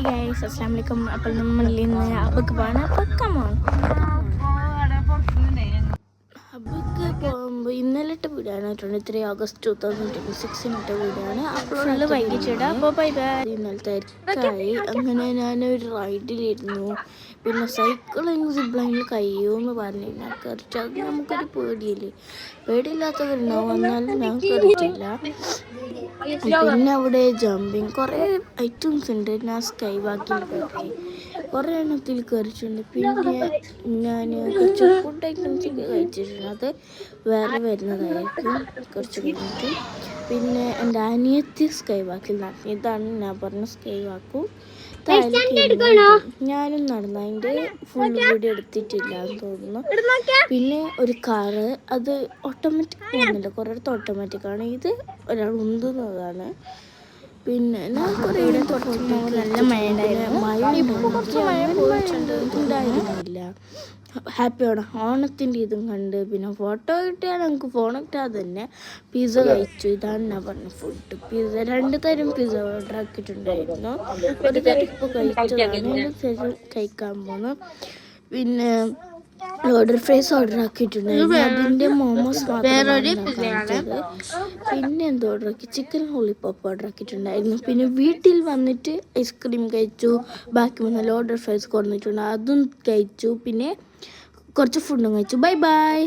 Hi guys, അസ്സലാമു അലൈക്കും. അപ്പോൾ നമ്മൾ ഇന്ന് ഹബ്ബക്ക് പോവാണ്. അപ്പോൾ കമോൺ. ഹബ്ബക്ക് പോകുമ്പോൾ ഇന്നലത്തെ വീടാണ്. 23 August 2026 വീടാണ്. ഫുള്ള് വൈകിച്ചിടാം. അപ്പോൾ ബൈ ബൈ. ഇന്നലത്തെ തിരക്കായി. അങ്ങനെ ഞാനൊരു റൈഡിലിരുന്നു. പിന്നെ സൈക്കിളിങ് സിബ്ലൈനിൽ കഴിയുമെന്ന് പറഞ്ഞു. ഞാൻ കയറിച്ച് അത് നമുക്കൊരു പേടിയില്ലേ, പേടിയില്ലാത്തവരുണ്ടാവും. എന്നാലും ഞാൻ കയറിയിട്ടില്ല. പിന്നെ അവിടെ ജമ്പിങ് കുറേ ഐറ്റംസ് ഉണ്ട്. ഞാൻ സ്കൈ വാക്കിൽ കയറി, കുറേ എണ്ണത്തിൽ കയറിയിട്ടുണ്ട്. പിന്നെ ഞാൻ കുറച്ച് ഫുഡ് ഐറ്റംസ് ഒക്കെ കഴിച്ചിട്ടുണ്ട്. അത് വേറെ വരുന്നതായിരിക്കും കുറച്ച് കഴിഞ്ഞിട്ട്. പിന്നെ എൻ്റെ അനിയത്തി സ്കൈ വാക്കിൽ നടന്നു. ഇതാണ് ഞാൻ പറഞ്ഞ സ്കൈ വാക്കും. ഞാനും നടന്നു. അതിൻ്റെ ഫുൾ വീഡിയോ എടുത്തിട്ടില്ല എന്ന് തോന്നുന്നു. പിന്നെ ഒരു കാറ്, അത് ഓട്ടോമാറ്റിക് പോകുന്നില്ല, കുറേ അടുത്ത് ഓട്ടോമാറ്റിക്കാണ്. ഇത് ഒരാൾ ഉന്തുന്നതാണ്. പിന്നെ ഞാൻ കുറേ നല്ല മഴ ഉണ്ടായിരുന്നില്ല. ഹാപ്പിയാണ്. ഓണത്തിൻ്റെ ഇതും കണ്ട് പിന്നെ ഫോട്ടോ കിട്ടിയാൽ നമുക്ക് ഫോൺ കിട്ടാതെ തന്നെ പിസ്സ കഴിച്ചു. ഇതാണ് ഞാൻ പറഞ്ഞ ഫുഡ്. പിസ്സ 2 തരം പിസ്സ ഓർഡർ ആക്കിയിട്ടുണ്ടായിരുന്നു. ഒരു തരം ഇപ്പോൾ കഴിച്ചതാണ്, തരം കഴിക്കാൻ പോകുന്നു. പിന്നെ ലോഡർ ഫ്രൈസ് ഓർഡർ ആക്കിയിട്ടുണ്ടായിരുന്നു. അതിൻ്റെ മോമോസ് മാത്രമാണ് കഴിച്ചത്. പിന്നെ എന്തോ ഓർഡർ ആക്കി, ചിക്കൻ ലോളിപോപ്പ് ഓർഡർ ആക്കിയിട്ടുണ്ടായിരുന്നു. പിന്നെ വീട്ടിൽ വന്നിട്ട് ഐസ്ക്രീം കഴിച്ചു. ബാക്കി വന്ന ലോഡർ ഫ്രൈസ് കൊണ്ടിട്ടുണ്ട്, അതും കഴിച്ചു. പിന്നെ കുറച്ച് ഫുഡും കഴിച്ചു. Bye bye.